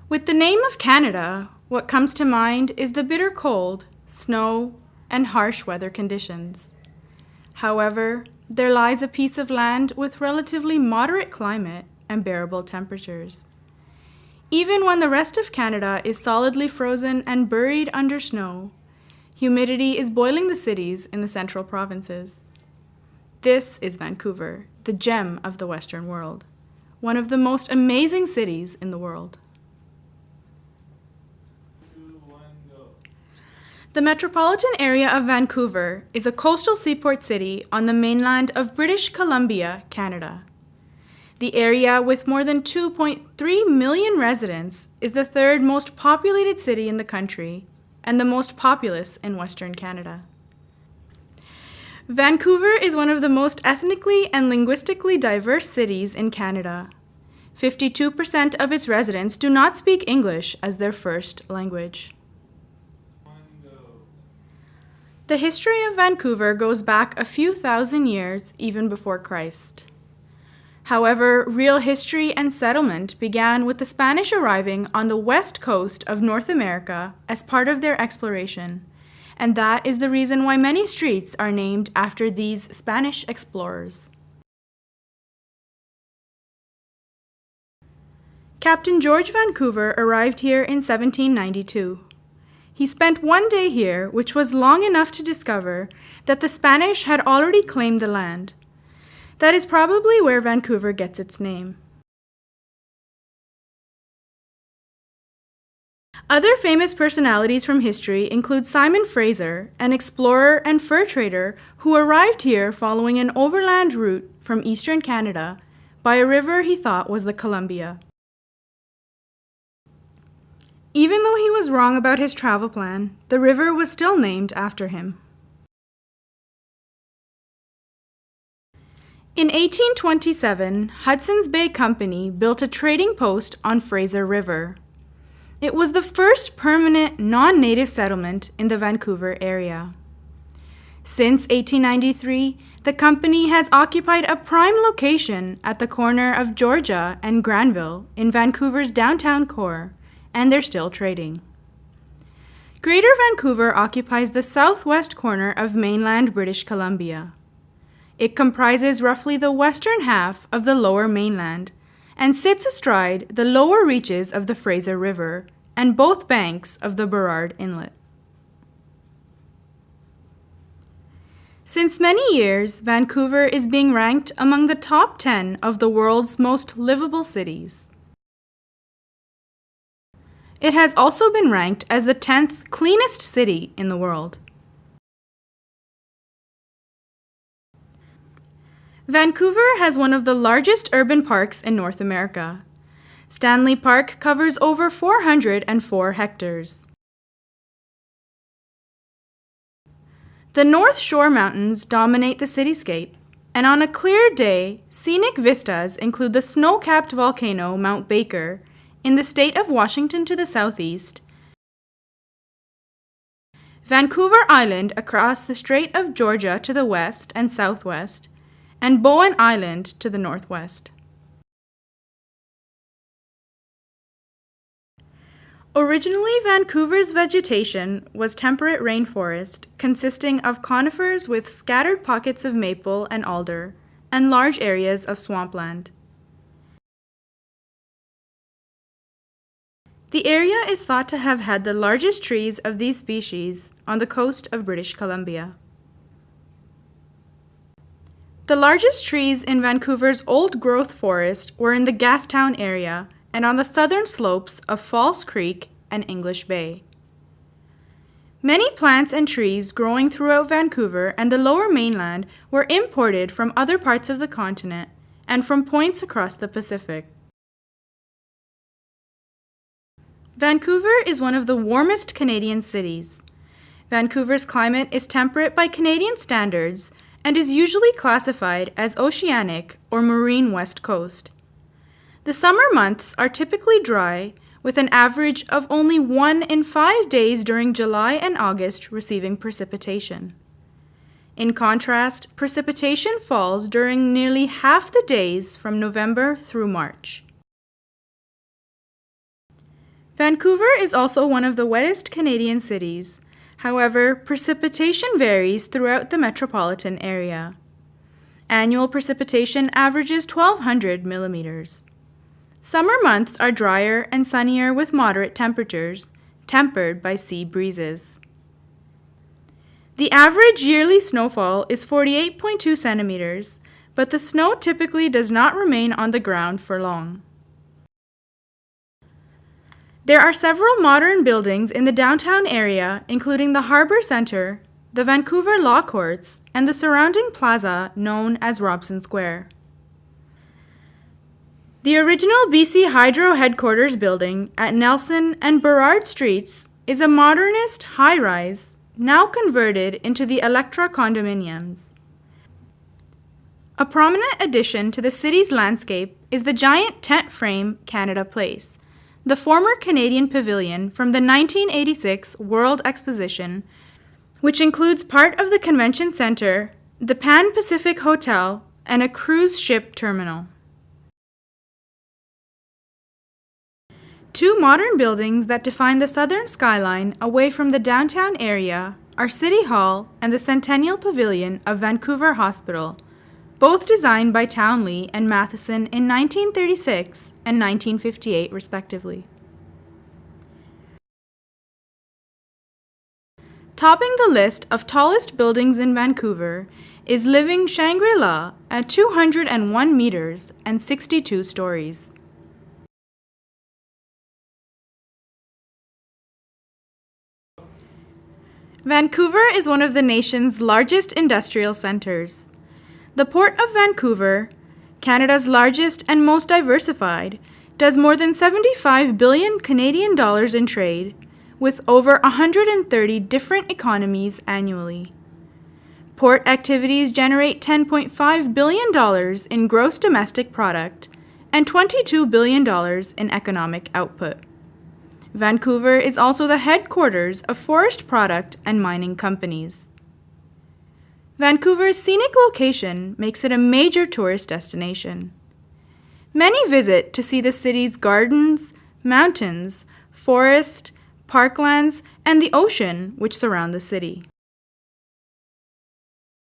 With the name of Canada, what comes to mind is the bitter cold, snow, and harsh weather conditions. However, there lies a piece of land with relatively moderate climate and bearable temperatures. Even when the rest of Canada is solidly frozen and buried under snow, humidity is boiling the cities in the central provinces. This is Vancouver, the gem of the Western world, one of the most amazing cities in the world. The metropolitan area of Vancouver is a coastal seaport city on the mainland of British Columbia, Canada. The area, with more than 2.3 million residents, is the third most populated city in the country and the most populous in Western Canada. Vancouver is one of the most ethnically and linguistically diverse cities in Canada. 52% of its residents do not speak English as their first language. The history of Vancouver goes back a few thousand years, even before Christ. However, real history and settlement began with the Spanish arriving on the west coast of North America as part of their exploration, and that is the reason why many streets are named after these Spanish explorers. Captain George Vancouver arrived here in 1792. He spent one day here, which was long enough to discover that the Spanish had already claimed the land. That is probably where Vancouver gets its name. Other famous personalities from history include Simon Fraser, an explorer and fur trader who arrived here following an overland route from eastern Canada by a river he thought was the Columbia. Even though he was wrong about his travel plan, the river was still named after him. In 1827, Hudson's Bay Company built a trading post on Fraser River. It was the first permanent non-native settlement in the Vancouver area. Since 1893, the company has occupied a prime location at the corner of Georgia and Granville in Vancouver's downtown core, and they're still trading. Greater Vancouver occupies the southwest corner of mainland British Columbia. It comprises roughly the western half of the lower mainland and sits astride the lower reaches of the Fraser River and both banks of the Burrard Inlet. Since many years, Vancouver is being ranked among the top 10 of the world's most livable cities. It has also been ranked as the 10th cleanest city in the world. Vancouver has one of the largest urban parks in North America. Stanley Park covers over 404 hectares. The North Shore Mountains dominate the cityscape, and on a clear day, scenic vistas include the snow-capped volcano Mount Baker in the state of Washington to the southeast, Vancouver Island across the Strait of Georgia to the west and southwest, and Bowen Island to the northwest. Originally, Vancouver's vegetation was temperate rainforest consisting of conifers with scattered pockets of maple and alder and large areas of swampland. The area is thought to have had the largest trees of these species on the coast of British Columbia. The largest trees in Vancouver's old-growth forest were in the Gastown area and on the southern slopes of False Creek and English Bay. Many plants and trees growing throughout Vancouver and the lower mainland were imported from other parts of the continent and from points across the Pacific. Vancouver is one of the warmest Canadian cities. Vancouver's climate is temperate by Canadian standards and is usually classified as oceanic or marine west coast. The summer months are typically dry, with an average of only 1 in 5 days during July and August receiving precipitation. In contrast, precipitation falls during nearly half the days from November through March. Vancouver is also one of the wettest Canadian cities. However, precipitation varies throughout the metropolitan area. Annual precipitation averages 1,200 millimeters. Summer months are drier and sunnier with moderate temperatures, tempered by sea breezes. The average yearly snowfall is 48.2 centimeters, but the snow typically does not remain on the ground for long. There are several modern buildings in the downtown area, including the Harbour Centre, the Vancouver Law Courts, and the surrounding plaza known as Robson Square. The original BC Hydro headquarters building at Nelson and Burrard Streets is a modernist high-rise, now converted into the Electra condominiums. A prominent addition to the city's landscape is the giant tent frame Canada Place, the former Canadian pavilion from the 1986 World Exposition, which includes part of the convention center, the Pan Pacific Hotel, and a cruise ship terminal. Two modern buildings that define the southern skyline away from the downtown area are City Hall and the Centennial Pavilion of Vancouver Hospital, both designed by Townley and Matheson in 1936 and 1958 respectively. Topping the list of tallest buildings in Vancouver is Living Shangri-La at 201 meters and 62 stories. Vancouver is one of the nation's largest industrial centers. The Port of Vancouver, Canada's largest and most diversified, does more than 75 billion Canadian dollars in trade, with over 130 different economies annually. Port activities generate $10.5 billion in gross domestic product and $22 billion in economic output. Vancouver is also the headquarters of forest product and mining companies. Vancouver's scenic location makes it a major tourist destination. Many visit to see the city's gardens, mountains, forest, parklands, and the ocean which surround the city.